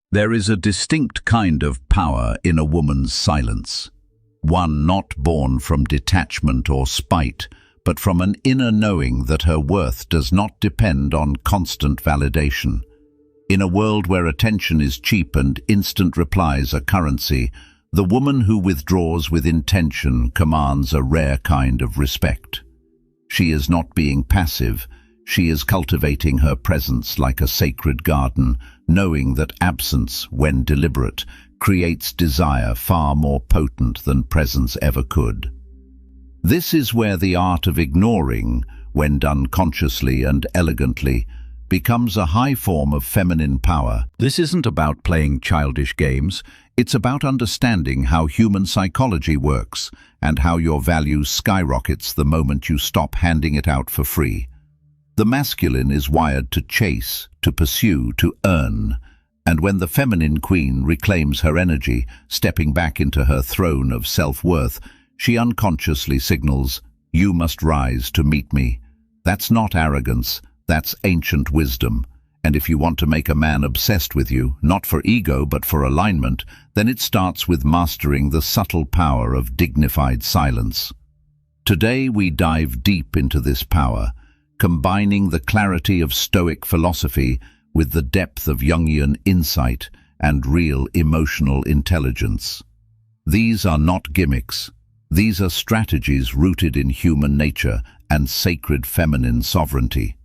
There is a distinct kind of power in a woman's silence. One not born from detachment or spite, but from an inner knowing that her worth does not depend on constant validation. In a world where attention is cheap and instant replies are currency, the woman who withdraws with intention commands a rare kind of respect. She is not being passive. She is cultivating her presence like a sacred garden, knowing that absence, when deliberate, creates desire far more potent than presence ever could. This is where the art of ignoring, when done consciously and elegantly, becomes a high form of feminine power. This isn't about playing childish games, it's about understanding how human psychology works and how your value skyrockets the moment you stop handing it out for free. The masculine is wired to chase, to pursue, to earn, and when the feminine queen reclaims her energy, stepping back into her throne of self-worth, she unconsciously signals, "You must rise to meet me." That's not arrogance, that's ancient wisdom. And if you want to make a man obsessed with you, not for ego but for alignment, then it starts with mastering the subtle power of dignified silence. Today we dive deep into this power, combining the clarity of Stoic philosophy with the depth of Jungian insight and real emotional intelligence. These are not gimmicks. These are strategies rooted in human nature and sacred feminine sovereignty.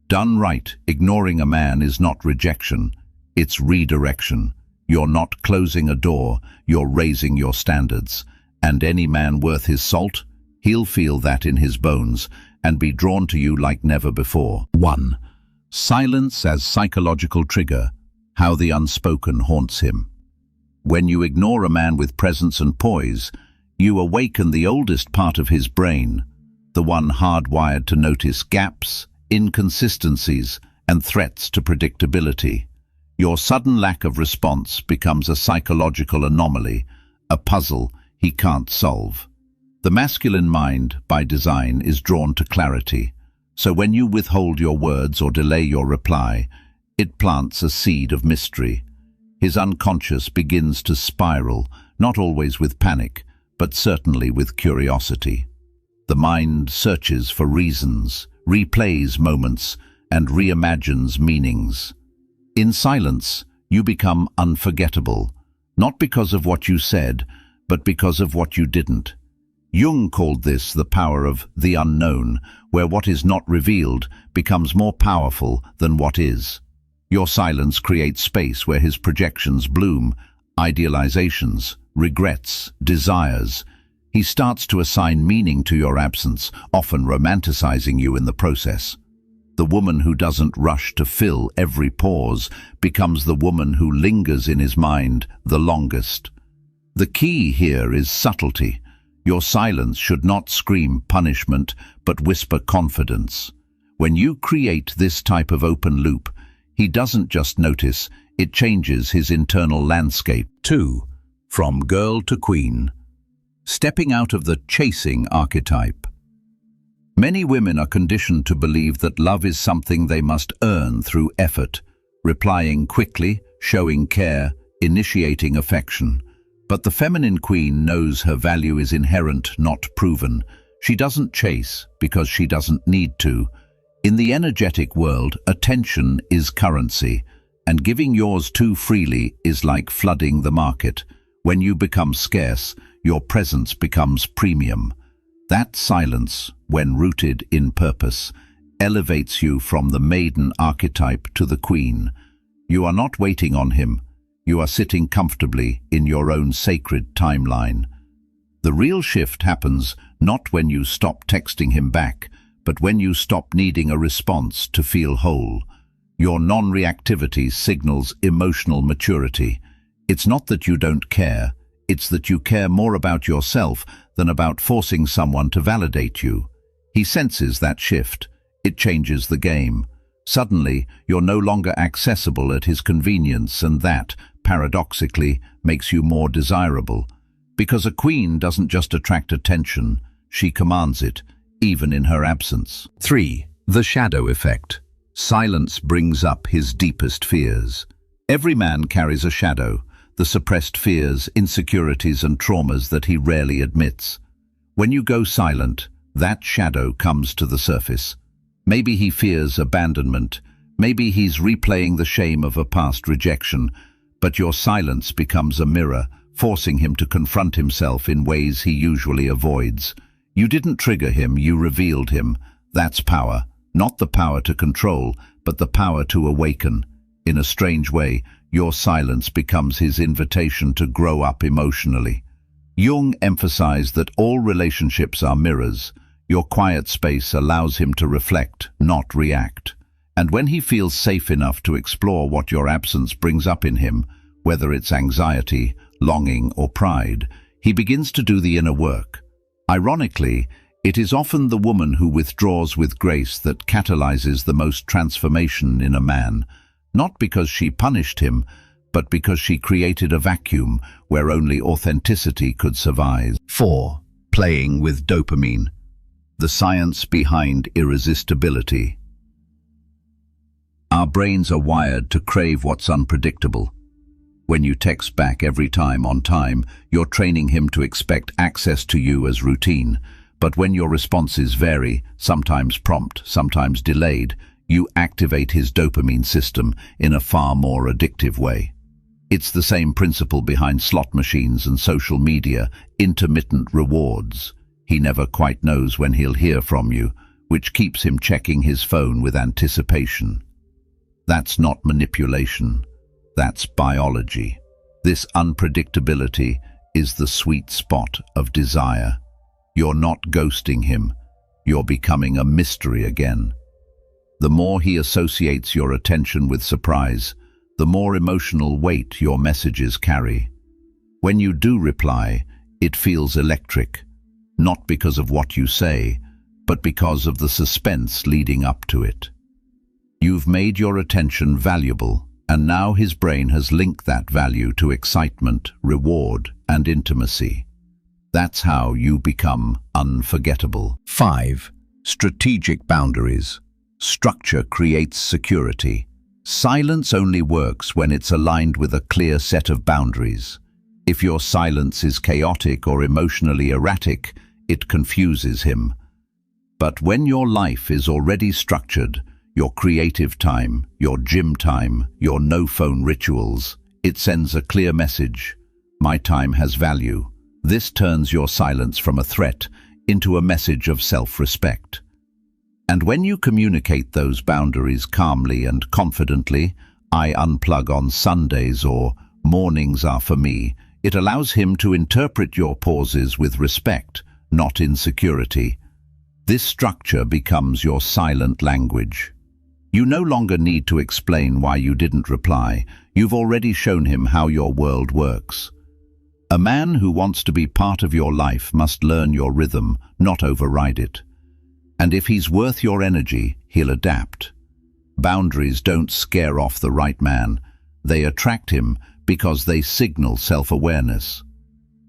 Done right, ignoring a man is not rejection, it's redirection. You're not closing a door, you're raising your standards. And any man worth his salt, he'll feel that in his bones and be drawn to you like never before. 1. Silence as psychological trigger, how the unspoken haunts him. When you ignore a man with presence and poise, you awaken the oldest part of his brain, the one hardwired to notice gaps, inconsistencies, and threats to predictability. Your sudden lack of response becomes a psychological anomaly, a puzzle he can't solve. The masculine mind, by design, is drawn to clarity, so when you withhold your words or delay your reply, it plants a seed of mystery. His unconscious begins to spiral, not always with panic, but certainly with curiosity. The mind searches for reasons, replays moments, and reimagines meanings. In silence, you become unforgettable, not because of what you said, but because of what you didn't. Jung called this the power of the unknown, where what is not revealed becomes more powerful than what is. Your silence creates space where his projections bloom, idealizations, regrets, desires. He starts to assign meaning to your absence, often romanticizing you in the process. The woman who doesn't rush to fill every pause becomes the woman who lingers in his mind the longest. The key here is subtlety. Your silence should not scream punishment, but whisper confidence. When you create this type of open loop, he doesn't just notice, it changes his internal landscape. 2. From girl to queen. Stepping out of the chasing archetype. Many women are conditioned to believe that love is something they must earn through effort, replying quickly, showing care, initiating affection. But the feminine queen knows her value is inherent, not proven. She doesn't chase because she doesn't need to. In the energetic world, attention is currency, and giving yours too freely is like flooding the market. When you become scarce, your presence becomes premium. That silence, when rooted in purpose, elevates you from the maiden archetype to the queen. You are not waiting on him. You are sitting comfortably in your own sacred timeline. The real shift happens not when you stop texting him back, but when you stop needing a response to feel whole. Your non-reactivity signals emotional maturity. It's not that you don't care, it's that you care more about yourself than about forcing someone to validate you. He senses that shift. It changes the game. Suddenly, you're no longer accessible at his convenience, and that, paradoxically, makes you more desirable. Because a queen doesn't just attract attention, she commands it, even in her absence. 3. The shadow effect. Silence brings up his deepest fears. Every man carries a shadow, the suppressed fears, insecurities and traumas that he rarely admits. When you go silent, that shadow comes to the surface. Maybe he fears abandonment, maybe he's replaying the shame of a past rejection, but your silence becomes a mirror, forcing him to confront himself in ways he usually avoids. You didn't trigger him, you revealed him. That's power. Not the power to control, but the power to awaken. In a strange way, your silence becomes his invitation to grow up emotionally. Jung emphasized that all relationships are mirrors. Your quiet space allows him to reflect, not react. And when he feels safe enough to explore what your absence brings up in him, whether it's anxiety, longing or pride, he begins to do the inner work. Ironically, it is often the woman who withdraws with grace that catalyzes the most transformation in a man, not because she punished him, but because she created a vacuum where only authenticity could survive. 4. Playing with dopamine. The science behind irresistibility. Our brains are wired to crave what's unpredictable. When you text back every time on time, you're training him to expect access to you as routine. But when your responses vary, sometimes prompt, sometimes delayed, you activate his dopamine system in a far more addictive way. It's the same principle behind slot machines and social media, intermittent rewards. He never quite knows when he'll hear from you, which keeps him checking his phone with anticipation. That's not manipulation. That's biology. This unpredictability is the sweet spot of desire. You're not ghosting him. You're becoming a mystery again. The more he associates your attention with surprise, the more emotional weight your messages carry. When you do reply, it feels electric, not because of what you say, but because of the suspense leading up to it. You've made your attention valuable, and now his brain has linked that value to excitement, reward, and intimacy. That's how you become unforgettable. 5. Strategic boundaries. Structure creates security. Silence only works when it's aligned with a clear set of boundaries. If your silence is chaotic or emotionally erratic, it confuses him. But when your life is already structured, your creative time, your gym time, your no-phone rituals, it sends a clear message. My time has value. This turns your silence from a threat into a message of self-respect. And when you communicate those boundaries calmly and confidently, I unplug on Sundays or mornings are for me, it allows him to interpret your pauses with respect, not insecurity. This structure becomes your silent language. You no longer need to explain why you didn't reply. You've already shown him how your world works. A man who wants to be part of your life must learn your rhythm, not override it. And if he's worth your energy, he'll adapt. Boundaries don't scare off the right man. They attract him because they signal self-awareness.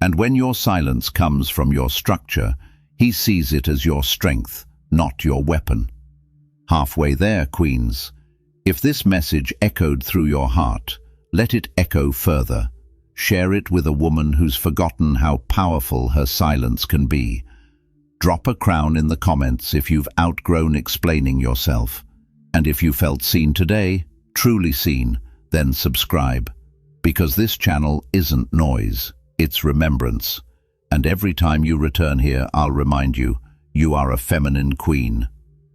And when your silence comes from your structure, he sees it as your strength, not your weapon. Halfway there, queens. If this message echoed through your heart, let it echo further. Share it with a woman who's forgotten how powerful her silence can be. Drop a crown in the comments if you've outgrown explaining yourself. And if you felt seen today, truly seen, then subscribe. Because this channel isn't noise, it's remembrance. And every time you return here, I'll remind you, you are a feminine queen.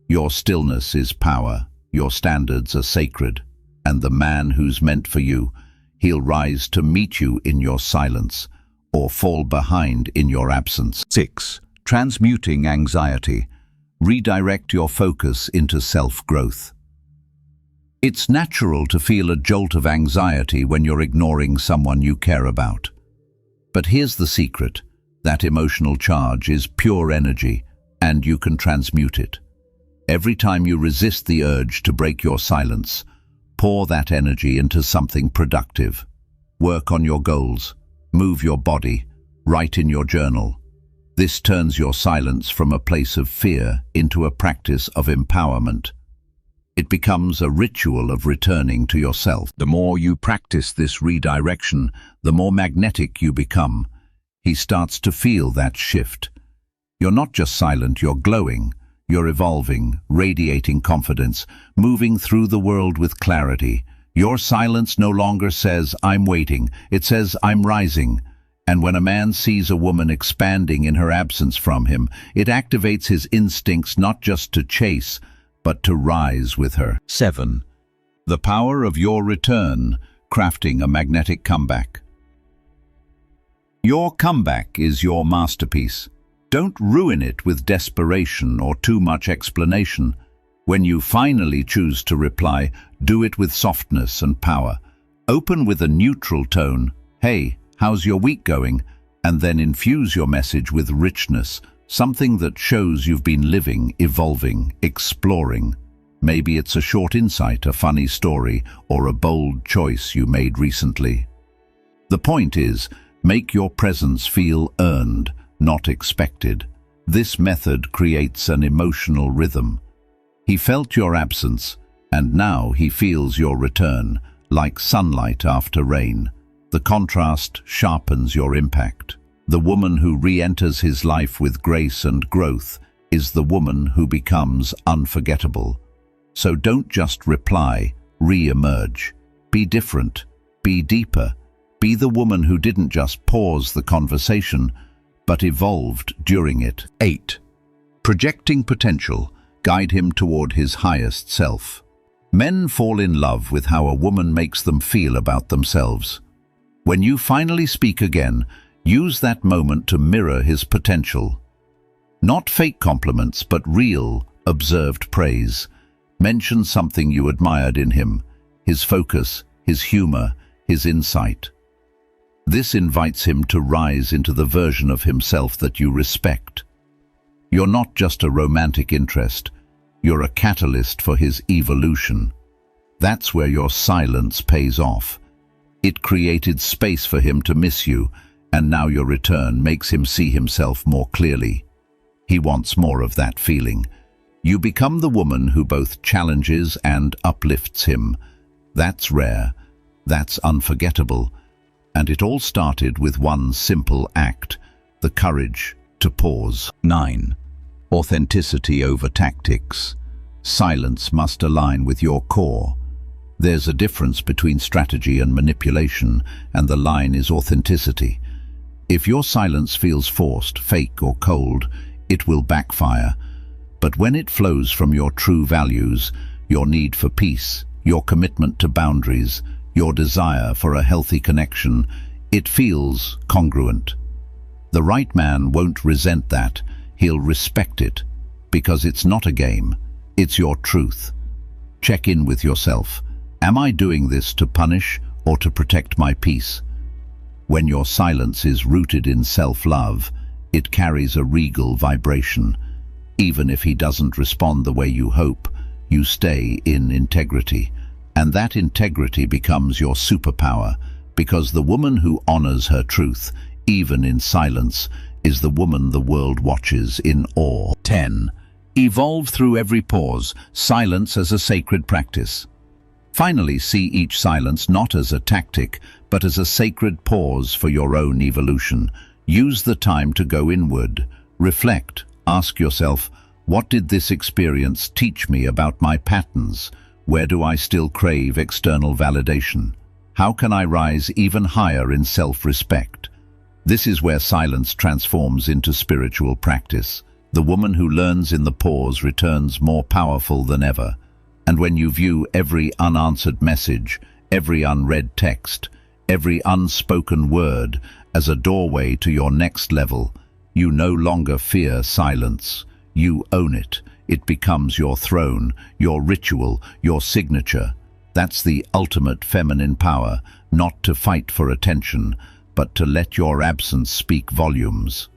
Your stillness is power, your standards are sacred, and the man who's meant for you, he'll rise to meet you in your silence, or fall behind in your absence. 6. Transmuting anxiety. Redirect your focus into self-growth. It's natural to feel a jolt of anxiety when you're ignoring someone you care about. But here's the secret. That emotional charge is pure energy, and you can transmute it. Every time you resist the urge to break your silence, pour that energy into something productive. Work on your goals, move your body, write in your journal. This turns your silence from a place of fear into a practice of empowerment. It becomes a ritual of returning to yourself. The more you practice this redirection, the more magnetic you become. He starts to feel that shift. You're not just silent, you're glowing. You're evolving, radiating confidence, moving through the world with clarity. Your silence no longer says, "I'm waiting." It says, "I'm rising." And when a man sees a woman expanding in her absence from him, it activates his instincts not just to chase, but to rise with her. 7. The power of your return, crafting a magnetic comeback. Your comeback is your masterpiece. Don't ruin it with desperation or too much explanation. When you finally choose to reply, do it with softness and power. Open with a neutral tone, "Hey, how's your week going?" And then infuse your message with richness, something that shows you've been living, evolving, exploring. Maybe it's a short insight, a funny story, or a bold choice you made recently. The point is, make your presence feel earned, not expected. This method creates an emotional rhythm. He felt your absence, and now he feels your return, like sunlight after rain. The contrast sharpens your impact. The woman who re-enters his life with grace and growth is the woman who becomes unforgettable. So don't just reply, re-emerge. Be different, be deeper. Be the woman who didn't just pause the conversation, but evolved during it. 8. Projecting potential, guide him toward his highest self. Men fall in love with how a woman makes them feel about themselves. When you finally speak again, use that moment to mirror his potential. Not fake compliments, but real, observed praise. Mention something you admired in him, his focus, his humor, his insight. This invites him to rise into the version of himself that you respect. You're not just a romantic interest, you're a catalyst for his evolution. That's where your silence pays off. It created space for him to miss you, and now your return makes him see himself more clearly. He wants more of that feeling. You become the woman who both challenges and uplifts him. That's rare, that's unforgettable, and it all started with one simple act, the courage to pause. 9. Authenticity over tactics. Silence must align with your core. There's a difference between strategy and manipulation, and the line is authenticity. If your silence feels forced, fake, or cold, it will backfire. But when it flows from your true values, your need for peace, your commitment to boundaries, your desire for a healthy connection, it feels congruent. The right man won't resent that, he'll respect it, because it's not a game, it's your truth. Check in with yourself. Am I doing this to punish or to protect my peace? When your silence is rooted in self-love, it carries a regal vibration. Even if he doesn't respond the way you hope, you stay in integrity. And that integrity becomes your superpower, because the woman who honors her truth, even in silence, is the woman the world watches in awe. 10. Evolve through every pause, silence as a sacred practice. Finally, see each silence not as a tactic, but as a sacred pause for your own evolution. Use the time to go inward, reflect, ask yourself, what did this experience teach me about my patterns? Where do I still crave external validation? How can I rise even higher in self-respect? This is where silence transforms into spiritual practice. The woman who learns in the pause returns more powerful than ever. And when you view every unanswered message, every unread text, every unspoken word as a doorway to your next level, you no longer fear silence. You own it. It becomes your throne, your ritual, your signature. That's the ultimate feminine power, not to fight for attention, but to let your absence speak volumes.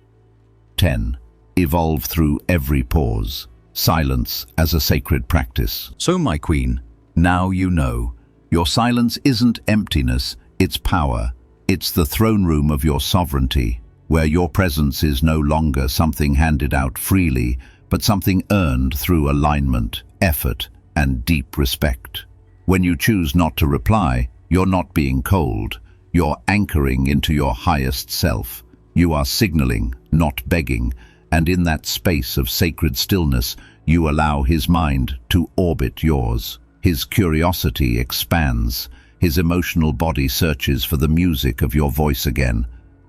10. Evolve through every pause. Silence as a sacred practice. So, my queen, now you know. Your silence isn't emptiness, it's power. It's the throne room of your sovereignty, where your presence is no longer something handed out freely, but something earned through alignment, effort, and deep respect. When you choose not to reply, you're not being cold. You're anchoring into your highest self. You are signaling, not begging, and in that space of sacred stillness, you allow his mind to orbit yours. His curiosity expands. His emotional body searches for the music of your voice again.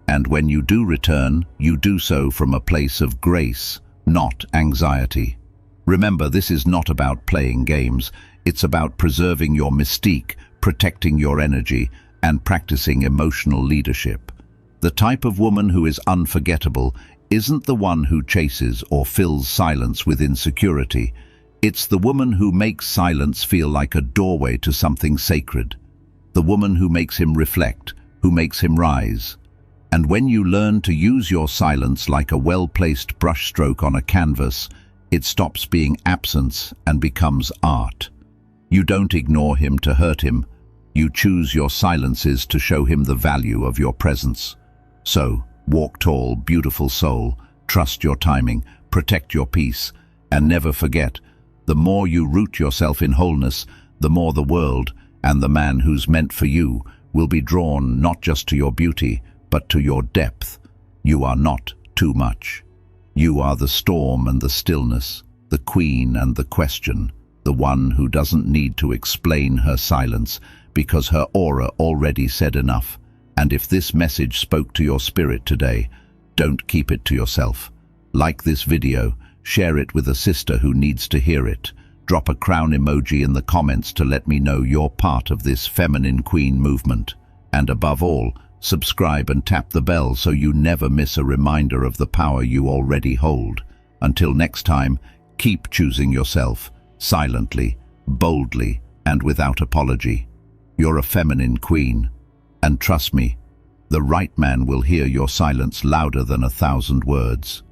And when you do return, you do so from a place of grace, not anxiety. Remember, this is not about playing games. It's about preserving your mystique, protecting your energy, and practicing emotional leadership. The type of woman who is unforgettable isn't the one who chases or fills silence with insecurity. It's the woman who makes silence feel like a doorway to something sacred. The woman who makes him reflect, who makes him rise. And when you learn to use your silence like a well-placed brushstroke on a canvas, it stops being absence and becomes art. You don't ignore him to hurt him. You choose your silences to show him the value of your presence. So, walk tall, beautiful soul, trust your timing, protect your peace, and never forget, the more you root yourself in wholeness, the more the world, and the man who's meant for you, will be drawn not just to your beauty, but to your depth. You are not too much. You are the storm and the stillness, the queen and the question, the one who doesn't need to explain her silence, because her aura already said enough. And if this message spoke to your spirit today, don't keep it to yourself. Like this video, share it with a sister who needs to hear it. Drop a crown emoji in the comments to let me know you're part of this feminine queen movement. And above all, subscribe and tap the bell so you never miss a reminder of the power you already hold. Until next time, keep choosing yourself, silently, boldly, and without apology. You're a feminine queen. And trust me, the right man will hear your silence louder than 1,000 words.